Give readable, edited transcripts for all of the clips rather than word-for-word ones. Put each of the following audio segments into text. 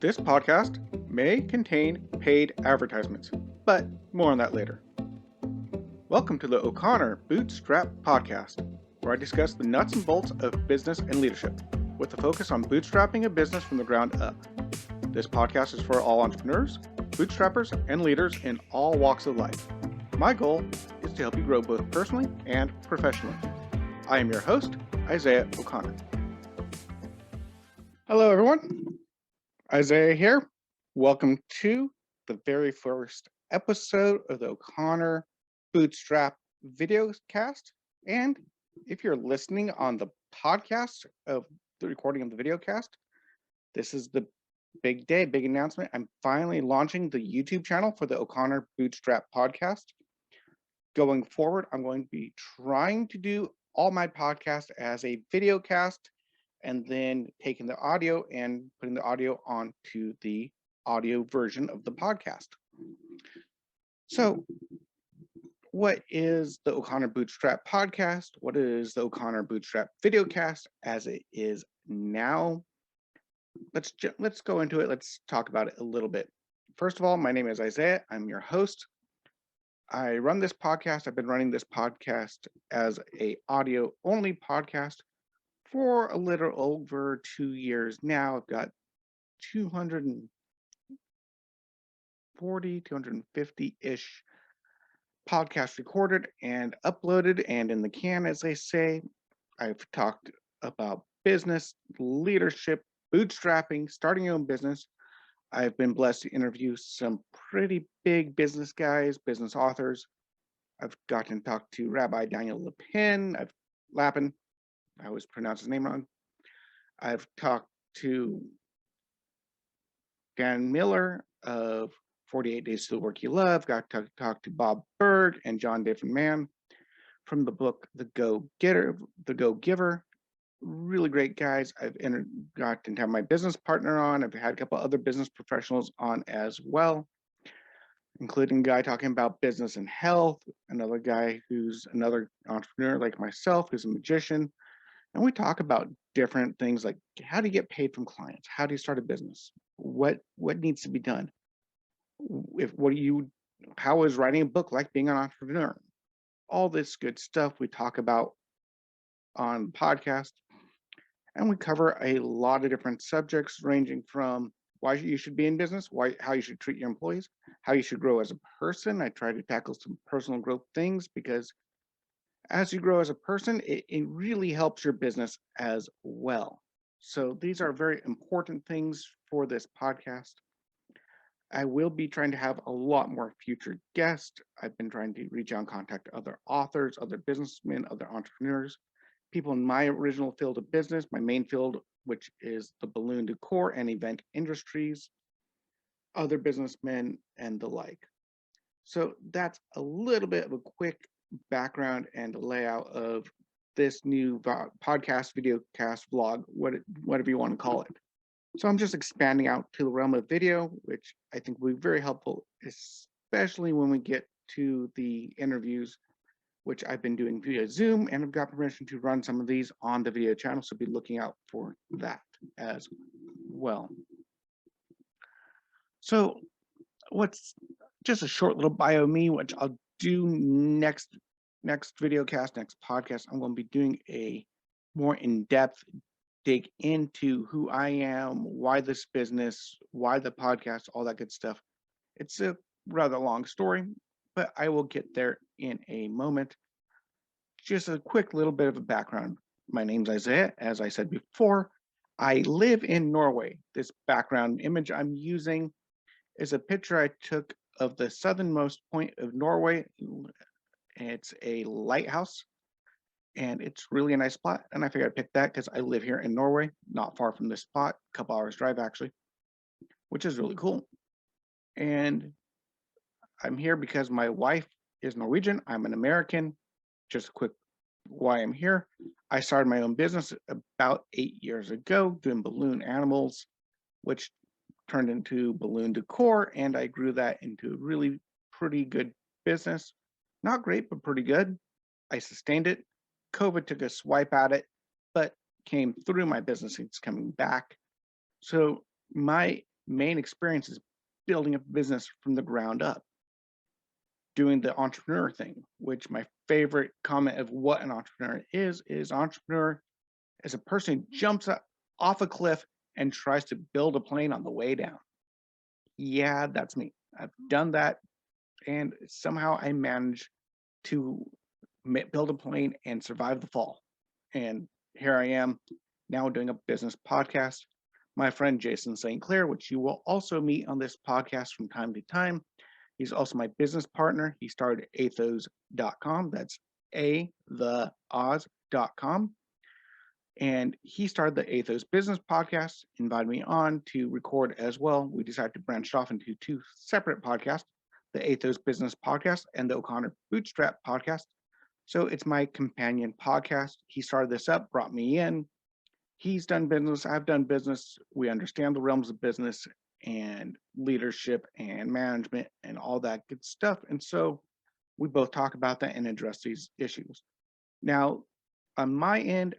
This podcast may contain paid advertisements, but more on that later. Welcome to the O'Connor Bootstrap Podcast, where I discuss the nuts and bolts of business and leadership, with a focus on bootstrapping a business from the ground up. This podcast is for all entrepreneurs, bootstrappers, and leaders in all walks of life. My goal is to help you grow both personally and professionally. I am your host, Isaiah O'Connor. Hello, everyone. Isaiah here. Welcome to the very first episode of the O'Connor Bootstrap Videocast. And if you're listening on the podcast of the recording of the Videocast, this is the big day, big announcement. I'm finally launching the YouTube channel for the O'Connor Bootstrap Podcast. Going forward, I'm going to be trying to do all my podcasts as a videocast, and then taking the audio and putting the audio onto the audio version of the podcast. So what is the O'Connor Bootstrap podcast? What is the O'Connor Bootstrap Videocast as it is now? Let's go into it. Let's talk about it a little bit. First of all, my name is Isaiah. I'm your host. I run this podcast. I've been running this podcast as a audio only podcast for a little over 2 years now. I've got 250-ish podcasts recorded and uploaded and in the can, as they say. I've talked about business, leadership, bootstrapping, starting your own business. I've been blessed to interview some pretty big business guys, business authors. I've gotten to talk to Rabbi Daniel Lapin. I always pronounce his name wrong. I've talked to Dan Miller of 48 Days to the Work You Love. Got to talk to Bob Berg and John Diffin-Man from the book The Go-Giver. Really great guys. I've gotten to have my business partner on. I've had a couple other business professionals on as well, including a guy talking about business and health, another guy who's another entrepreneur like myself, who's a magician. And we talk about different things like how do you get paid from clients? How do you start a business? What needs to be done? How is writing a book like being an entrepreneur? All this good stuff we talk about on the podcast. And we cover a lot of different subjects ranging from why you should be in business, how you should treat your employees, how you should grow as a person. I try to tackle some personal growth things because as you grow as a person, it really helps your business as well. So these are very important things for this podcast. I will be trying to have a lot more future guests. I've been trying to reach out and contact other authors, other businessmen, other entrepreneurs, people in my original field of business, my main field, which is the balloon decor and event industries, other businessmen, and the like. So that's a little bit of a quick background and layout of this new podcast, videocast, vlog, whatever you want to call it. So I'm just expanding out to the realm of video, which I think will be very helpful, especially when we get to the interviews, which I've been doing via Zoom, and I've got permission to run some of these on the video channel, so be looking out for that as well. So what's just a short little bio of me, which I'll do next videocast, next podcast. I'm going to be doing a more in-depth dig into who I am, why this business, why the podcast, all that good stuff. It's a rather long story, but I will get there in a moment. Just a quick little bit of a background. My name's Isaiah. As I said before, I live in Norway. This background image I'm using is a picture I took of the southernmost point of Norway. It's a lighthouse, and it's really a nice spot. And I figured I'd pick that because I live here in Norway, not far from this spot, a couple hours drive actually, which is really cool. And I'm here because my wife is Norwegian. I'm an American. Just a quick why I'm here. I started my own business about 8 years ago doing balloon animals, which turned into balloon decor, and I grew that into a really pretty good business. Not great, but pretty good. I sustained it. COVID took a swipe at it, but came through. My business is coming back. So my main experience is building a business from the ground up, doing the entrepreneur thing, which my favorite comment of what an entrepreneur is entrepreneur is a person who jumps off a cliff and tries to build a plane on the way down. Yeah, that's me. I've done that, and somehow I managed to build a plane and survive the fall. And here I am now doing a business podcast. My friend Jason Sinclair, which you will also meet on this podcast from time to time. He's also my business partner. He started Atheoz.com. That's Atheoz.com. And he started the Ethos Business Podcast, invited me on to record as well. We decided to branch off into two separate podcasts, the Ethos Business Podcast and the O'Connor Bootstrap Podcast. So it's my companion podcast. He started this up, brought me in. He's done business. I've done business. We understand the realms of business and leadership and management and all that good stuff. And so we both talk about that and address these issues. Now, on my end,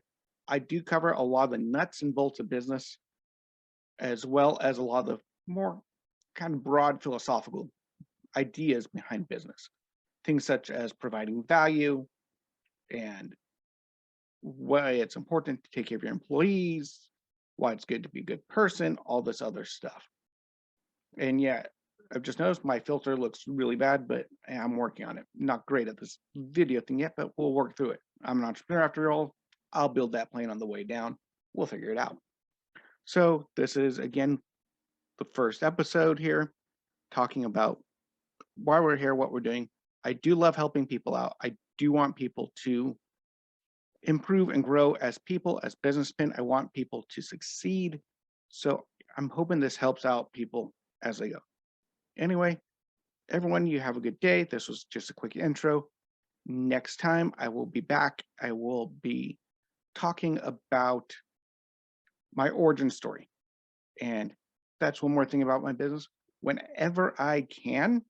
I do cover a lot of the nuts and bolts of business, as well as a lot of the more kind of broad philosophical ideas behind business. Things such as providing value and why it's important to take care of your employees, why it's good to be a good person, all this other stuff. And yeah, I've just noticed my filter looks really bad, but I'm working on it. Not great at this video thing yet, but we'll work through it. I'm an entrepreneur after all. I'll build that plane on the way down. We'll figure it out. So this is, again, the first episode here, talking about why we're here, what we're doing. I do love helping people out. I do want people to improve and grow as people, as businessmen. I want people to succeed. So I'm hoping this helps out people as they go. Anyway, everyone, you have a good day. This was just a quick intro. Next time I will be back. I will be talking about my origin story. And that's one more thing about my business. Whenever I can,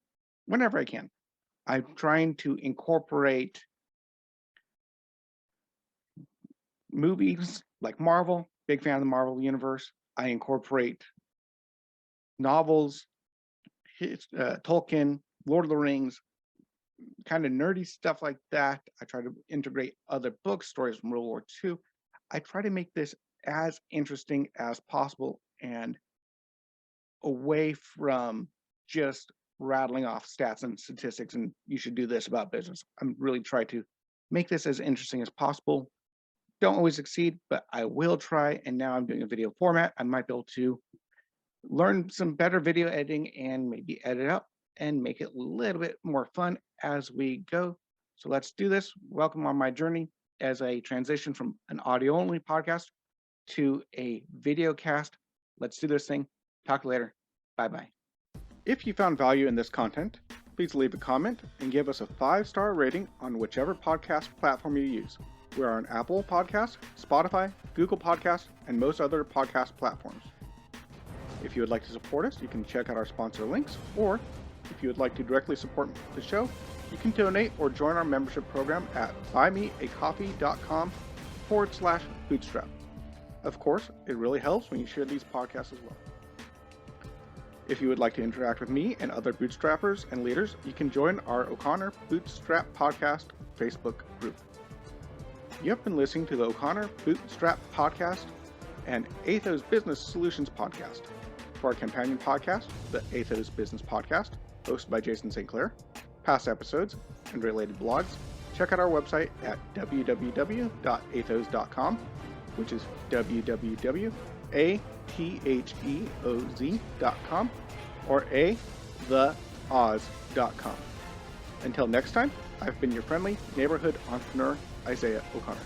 I'm trying to incorporate movies like Marvel, big fan of the Marvel universe. I incorporate novels, Tolkien, Lord of the Rings, kind of nerdy stuff like that. I try to integrate other book stories from World War II. I try to make this as interesting as possible and away from just rattling off stats and statistics and you should do this about business. I'm really trying to make this as interesting as possible. Don't always succeed, but I will try. And now I'm doing a video format. I might be able to learn some better video editing and maybe edit up and make it a little bit more fun as we go. So let's do this. Welcome on my journey as I transition from an audio only podcast to a video cast. Let's do this thing. Talk later. Bye-bye. If you found value in this content, please leave a comment and give us a 5-star rating on whichever podcast platform you use. We are on Apple Podcasts, Spotify, Google Podcasts, and most other podcast platforms. If you would like to support us, you can check out our sponsor links, or if you would like to directly support the show, you can donate or join our membership program at buymeacoffee.com/bootstrap. Of course, it really helps when you share these podcasts as well. If you would like to interact with me and other bootstrappers and leaders, you can join our O'Connor Bootstrap Podcast Facebook group. You have been listening to the O'Connor Bootstrap Podcast and Atheoz Business Solutions Podcast. For our companion podcast, the Atheoz Business Podcast, hosted by Jason Sinclair, past episodes, and related blogs, check out our website at www.atheoz.com, which is www.atheoz.com, or theoz.com. Until next time, I've been your friendly neighborhood entrepreneur, Isaiah O'Connor.